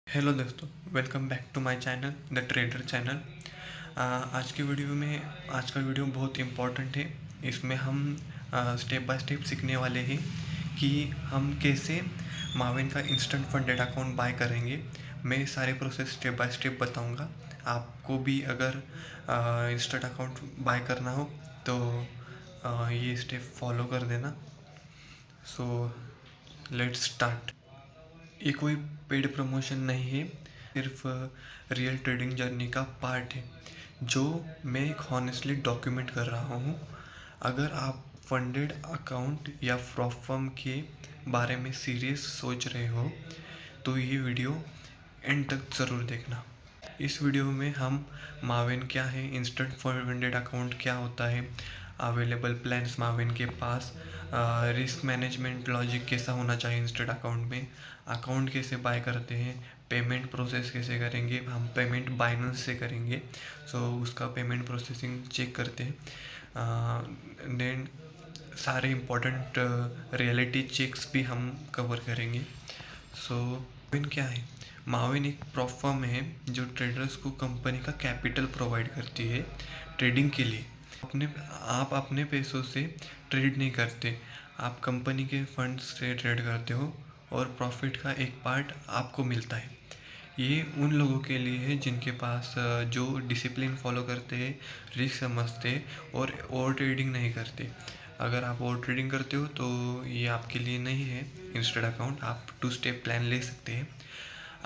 Hello दोस्तों, welcome back to my channel the trader channel. आज का वीडियो बहुत इम्पोर्टेंट है। इसमें हम स्टेप बाय स्टेप सीखने वाले हैं कि हम कैसे माविन का इंस्टेंट फंडेड अकाउंट बाय करेंगे। मैं सारे प्रोसेस स्टेप बाय स्टेप बताऊंगा। आपको भी अगर इंस्टेंट अकाउंट बाय करना हो तो ये स्टेप फॉलो कर देना। So let's start. ये कोई पेड प्रमोशन नहीं है, सिर्फ रियल ट्रेडिंग जर्नी का पार्ट है जो मैं एक हॉनेस्टली डॉक्यूमेंट कर रहा हूँ। अगर आप फंडेड अकाउंट या प्रॉप फर्म के बारे में सीरियस सोच रहे हो तो ये वीडियो एंड तक ज़रूर देखना। इस वीडियो में हम माविन क्या है, इंस्टेंट फंडेड अकाउंट क्या होता है, अवेलेबल प्लान्स माविन के पास, रिस्क मैनेजमेंट लॉजिक कैसा होना चाहिए इंस्टेंट अकाउंट में, अकाउंट कैसे बाय करते हैं, पेमेंट प्रोसेस कैसे करेंगे। हम पेमेंट बाइनेंस से करेंगे, सो उसका पेमेंट प्रोसेसिंग चेक करते हैं। देन सारे इम्पोर्टेंट रियलिटी चेक्स भी हम कवर करेंगे। सो माविन क्या है? माविन एक प्रॉप फर्म है जो ट्रेडर्स को कंपनी का कैपिटल प्रोवाइड करती है ट्रेडिंग के लिए। आप अपने पैसों से ट्रेड नहीं करते, आप कंपनी के फंड से ट्रेड करते हो और प्रॉफिट का एक पार्ट आपको मिलता है। ये उन लोगों के लिए है जिनके पास जो डिसिप्लिन फॉलो करते हैं, रिस्क समझते हैं और ओवर ट्रेडिंग नहीं करते। अगर आप ओवर ट्रेडिंग करते हो तो ये आपके लिए नहीं है इंस्टेंट अकाउंट। आप 2 स्टेप प्लान ले सकते हैं।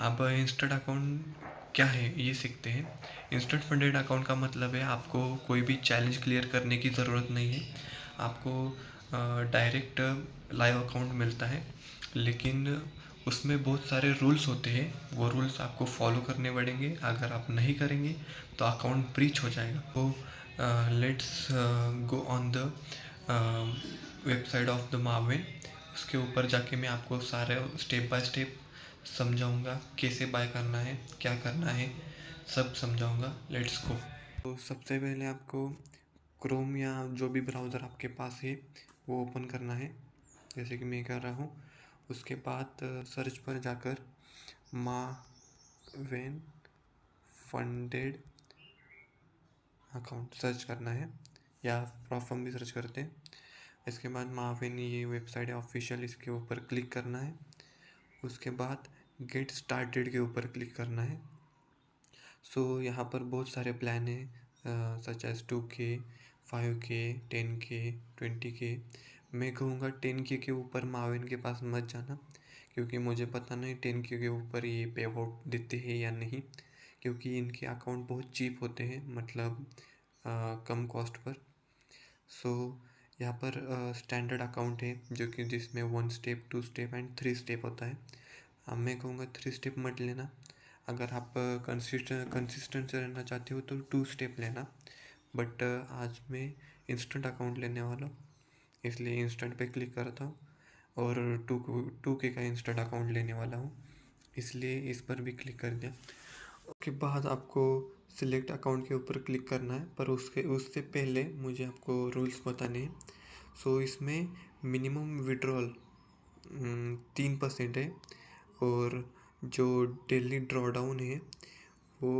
अब इंस्टेंट अकाउंट क्या है ये सीखते हैं। इंस्टेंट फंडेड अकाउंट का मतलब है आपको कोई भी चैलेंज क्लियर करने की ज़रूरत नहीं है। आपको डायरेक्ट लाइव अकाउंट मिलता है, लेकिन उसमें बहुत सारे रूल्स होते हैं। वो रूल्स आपको फॉलो करने पड़ेंगे। अगर आप नहीं करेंगे तो अकाउंट ब्रीच हो जाएगा। तो let's go on the website of the Mavin. उसके ऊपर जाके मैं आपको सारे स्टेप बाय स्टेप समझाऊंगा, कैसे बाय करना है, क्या करना है, सब समझाऊंगा। Let's go. तो सबसे पहले आपको क्रोम या जो भी ब्राउज़र आपके पास है वो ओपन करना है, जैसे कि मैं कर रहा हूँ। उसके बाद सर्च पर जाकर माविन फंडेड अकाउंट सर्च करना है, या प्रॉफर्म भी सर्च करते हैं। इसके बाद माविन ये वेबसाइट है ऑफिशियल, इसके ऊपर क्लिक करना है। उसके बाद गेट स्टार्टेड के ऊपर क्लिक करना है। सो यहाँ पर बहुत सारे प्लान हैं, such as 2K, 5K, 10K, 20K। मैं कहूँगा 10K के ऊपर माविन के पास मत जाना, क्योंकि मुझे पता नहीं 10K के ऊपर ये पे आउट देते हैं या नहीं, क्योंकि इनके अकाउंट बहुत चीप होते हैं, मतलब कम कॉस्ट पर। सो यहाँ पर स्टैंडर्ड अकाउंट है जो कि जिसमें 1 स्टेप, 2 स्टेप एंड 3 स्टेप होता है। अब मैं कहूँगा 3 स्टेप मत लेना। अगर आप कंसिस्टेंट से रहना चाहते हो तो 2 स्टेप लेना। बट आज मैं इंस्टेंट अकाउंट लेने वाला हूँ, इसलिए इंस्टेंट पे क्लिक करता हूँ और 2K का इंस्टेंट अकाउंट लेने वाला हूँ, इसलिए इस पर भी क्लिक कर दिया। उसके बाद आपको सिलेक्ट अकाउंट के ऊपर क्लिक करना है, पर उससे पहले मुझे आपको रूल्स बताने हैं। सो इसमें मिनिमम विड्रॉल 3% है, और जो डेली ड्रॉडाउन है वो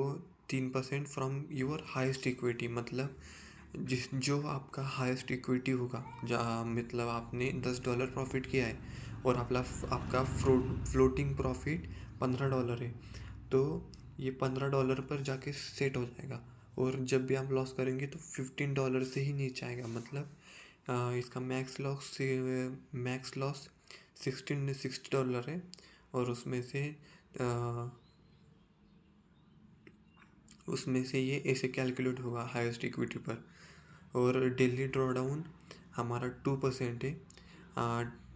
3% फ्रॉम योर हाईएस्ट इक्विटी। मतलब जो आपका हाईएस्ट इक्विटी होगा, जहाँ मतलब आपने $10 प्रॉफिट किया है और आपका फ्लोटिंग प्रॉफिट $15 है, तो ये $15 पर जाके सेट हो जाएगा। और जब भी आप लॉस करेंगे तो $15 से ही नीचे आएगा। मतलब इसका मैक्स लॉस $60 है, और उसमें से ये ऐसे कैलकुलेट होगा हाईएस्ट इक्विटी पर। और डेली ड्रॉडाउन हमारा 2% है।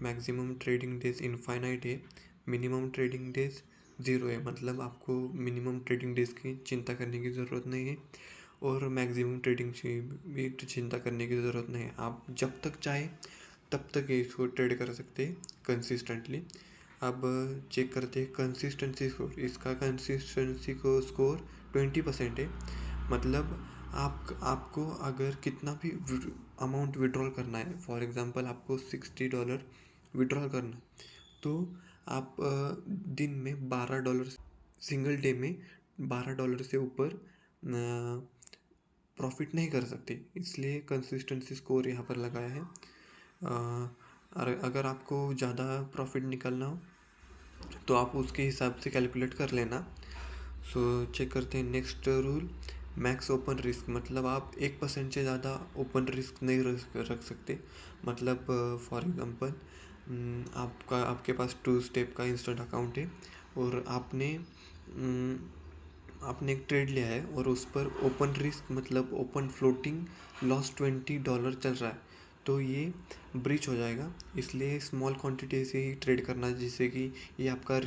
मैक्सिमम ट्रेडिंग डेज इनफाइनाइट है। मिनिमम ट्रेडिंग डेज 0 है, मतलब आपको मिनिमम ट्रेडिंग डेज की चिंता करने की ज़रूरत नहीं है, और मैक्सिमम ट्रेडिंग की भी चिंता करने की ज़रूरत नहीं है। आप जब तक चाहे तब तक इसको ट्रेड कर सकते हैं कंसिस्टेंटली। अब चेक करते हैं कंसिस्टेंसी स्कोर। इसका कंसिस्टेंसी को स्कोर 20% है। मतलब आपको अगर कितना भी अमाउंट विड्रॉल करना है, फॉर एग्जांपल आपको $60 विड्रॉल करना है, तो आप दिन में $12 सिंगल डे में $12 से ऊपर प्रॉफिट नहीं कर सकते, इसलिए कंसिस्टेंसी स्कोर यहाँ पर लगाया है। और अगर आपको ज़्यादा प्रॉफिट निकालना हो तो आप उसके हिसाब से कैलकुलेट कर लेना। सो चेक करते हैं next rule, max open risk, मतलब आप 1% से ज़्यादा ओपन रिस्क नहीं रख सकते। मतलब फॉर एग्जांपल आपके पास 2 स्टेप का इंस्टेंट अकाउंट है और आपने एक ट्रेड लिया है और उस पर ओपन रिस्क मतलब ओपन फ्लोटिंग लॉस $20 चल रहा है, तो ये ब्रीच हो जाएगा। इसलिए स्मॉल क्वांटिटी से ही ट्रेड करना, जिससे कि ये आपका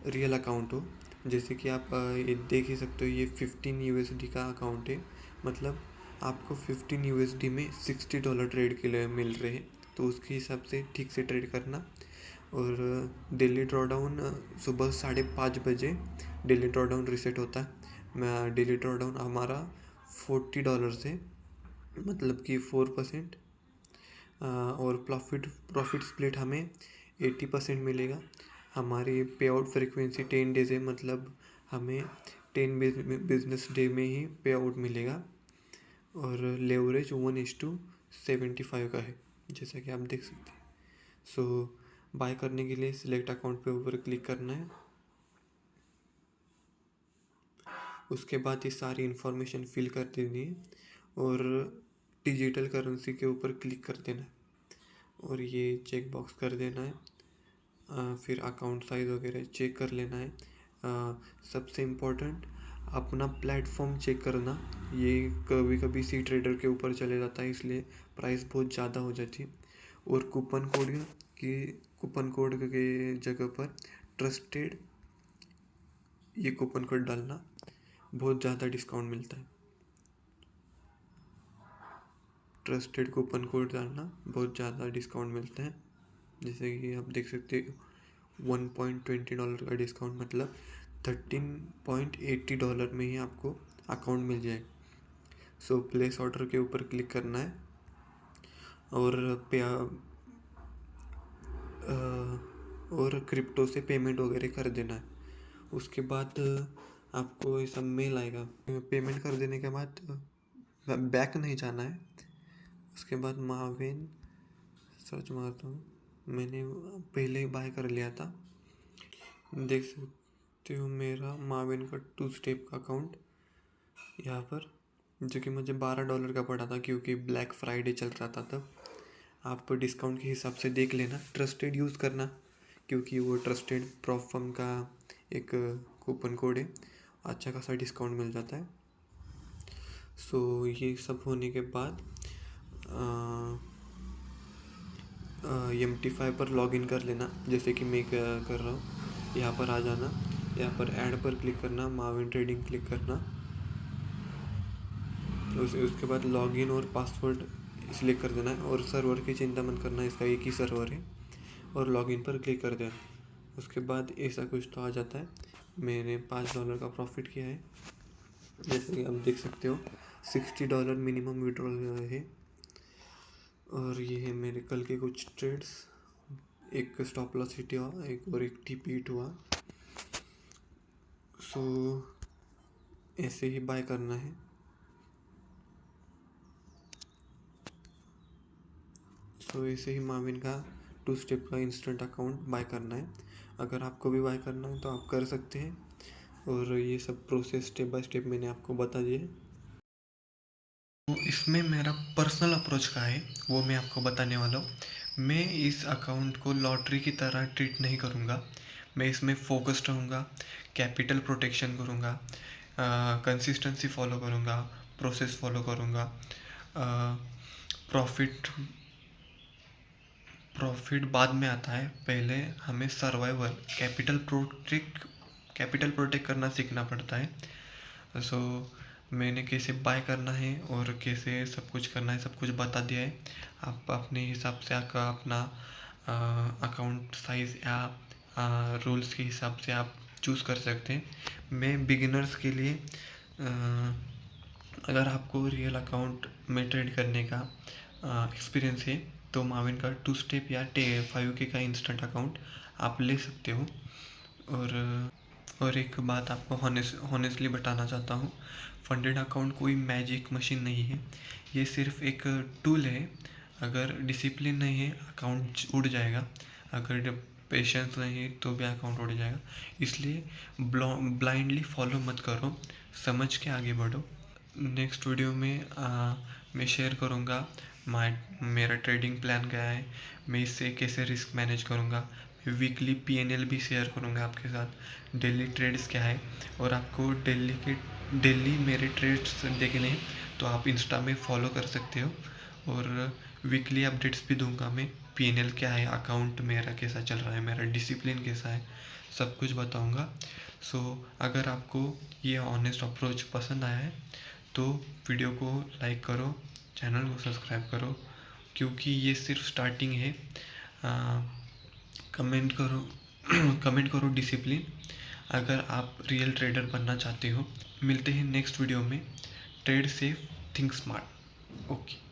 रियल अकाउंट हो। जैसे कि आप ये देख ही सकते हो, ये 15 USD का अकाउंट है, मतलब आपको 15 USD में $60 ट्रेड के लिए मिल रहे हैं, तो उसके हिसाब से ठीक से ट्रेड करना। और डेली ड्रॉडाउन सुबह 5:30 बजे डेली ड्रॉडाउन रिसेट होता है। मैं डेली ड्रॉडाउन हमारा $40 है, मतलब कि 4%। और प्रॉफिट स्प्लिट हमें 80% मिलेगा। हमारी पे आउट फ्रिक्वेंसी 10 डेज है, मतलब हमें 10 बिजनेस डे में ही पे आउट मिलेगा। और लेवरेज 1:75 का है, जैसा कि आप देख सकते हैं। सो बाय करने के लिए सिलेक्ट अकाउंट पे ऊपर क्लिक करना है। उसके बाद ये सारी इन्फॉर्मेशन फिल कर देनी है और डिजिटल करेंसी के ऊपर क्लिक कर देना है और ये चेक बॉक्स कर देना है। फिर अकाउंट साइज़ वगैरह चेक कर लेना है। सबसे इम्पोर्टेंट अपना प्लेटफॉर्म चेक करना। ये कभी कभी सी ट्रेडर के ऊपर चले जाता है, इसलिए प्राइस बहुत ज़्यादा हो जाती है। और कूपन कोड के जगह पर ट्रस्टेड ये कूपन कोड डालना, बहुत ज़्यादा डिस्काउंट मिलता है। ट्रस्टेड कूपन कोड डालना, बहुत ज़्यादा डिस्काउंट मिलता है। जैसे कि आप देख सकते हो $1.20 का डिस्काउंट, मतलब $13.80 में ही आपको अकाउंट मिल जाए। सो प्लेस ऑर्डर के ऊपर क्लिक करना है और क्रिप्टो से पेमेंट वगैरह कर देना है। उसके बाद आपको ये सब मेल आएगा। पेमेंट कर देने के बाद बैक नहीं जाना है। उसके बाद माविन सर्च मारता हूँ, मैंने पहले ही बाय कर लिया था। देख सकते हो मेरा माविन का 2 स्टेप का अकाउंट यहाँ पर, जो कि मुझे $12 का पड़ा था, क्योंकि ब्लैक फ्राइडे चल रहा था तब। आप डिस्काउंट के हिसाब से देख लेना, ट्रस्टेड यूज़ करना, क्योंकि वो ट्रस्टेड प्रॉप फर्म का एक कूपन कोड है, अच्छा खासा डिस्काउंट मिल जाता है। सो ये सब होने के बाद MT5 पर लॉगिन कर लेना, जैसे कि मैं कर रहा हूँ। यहाँ पर आ जाना, यहाँ पर ऐड पर क्लिक करना, माविन ट्रेडिंग क्लिक करना। उसके बाद लॉगिन और पासवर्ड सिलेक्ट कर देना है और सर्वर की चिंता मत करना, इसका एक ही सर्वर है। और लॉगिन पर क्लिक कर देना। उसके बाद ऐसा कुछ तो आ जाता है। मैंने $5 का प्रॉफिट किया है, जैसे कि आप देख सकते हो। $60 मिनिमम विड्रॉल है। और ये है मेरे कल के कुछ ट्रेड्स, एक स्टॉप लॉस हिट हुआ, एक TP हिट हुआ। सो ऐसे ही बाय करना है। सो ऐसे ही माविन का 2 स्टेप का इंस्टेंट अकाउंट बाय करना है। अगर आपको भी बाय करना है तो आप कर सकते हैं। और ये सब प्रोसेस स्टेप बाय स्टेप मैंने आपको बता दिया है। तो इसमें मेरा पर्सनल अप्रोच का है, वो मैं आपको बताने वाला हूँ। मैं इस अकाउंट को लॉटरी की तरह ट्रीट नहीं करूँगा। मैं इसमें फोकस्ड रहूँगा, कैपिटल प्रोटेक्शन करूँगा, कंसिस्टेंसी फॉलो करूँगा, प्रोसेस फॉलो करूँगा। प्रॉफिट प्रॉफिट बाद में आता है, पहले हमें सर्वाइवल कैपिटल प्रोटेक्ट करना सीखना पड़ता है। सो मैंने कैसे बाय करना है और कैसे सब कुछ करना है, सब कुछ बता दिया है। आप अपने हिसाब से अपना अकाउंट साइज़ या रूल्स के हिसाब से आप चूज़ कर सकते हैं। मैं बिगिनर्स के लिए अगर आपको रियल अकाउंट में ट्रेड करने का एक्सपीरियंस है तो माविन का 2 स्टेप या 5K का इंस्टेंट अकाउंट आप ले सकते हो। और एक बात आपको हॉनेस्टली बताना चाहता हूँ, फंडेड अकाउंट कोई मैजिक मशीन नहीं है, ये सिर्फ एक टूल है। अगर डिसिप्लिन नहीं है अकाउंट उड़ जाएगा, अगर पेशेंस नहीं है तो भी अकाउंट उड़ जाएगा। इसलिए ब्लाइंडली फॉलो मत करो, समझ के आगे बढ़ो। नेक्स्ट वीडियो में मैं शेयर करूँगा मेरा ट्रेडिंग प्लान क्या है, मैं इससे कैसे रिस्क मैनेज करूँगा। वीकली पीएनएल भी शेयर करूँगा आपके साथ, डेली ट्रेड्स क्या है। और आपको डेली मेरे ट्रेड्स देखने हैं तो आप इंस्टा में फॉलो कर सकते हो, और वीकली अपडेट्स भी दूंगा मैं, पीएनएल क्या है, अकाउंट मेरा कैसा चल रहा है, मेरा डिसिप्लिन कैसा है, सब कुछ बताऊंगा। सो अगर आपको ये ऑनेस्ट अप्रोच पसंद आया है तो वीडियो को लाइक करो, चैनल को सब्सक्राइब करो, क्योंकि ये सिर्फ स्टार्टिंग है। कमेंट करो कमेंट करो डिसिप्लिन, अगर आप रियल ट्रेडर बनना चाहते हो। मिलते हैं नेक्स्ट वीडियो में। Trade safe, think smart. Okay.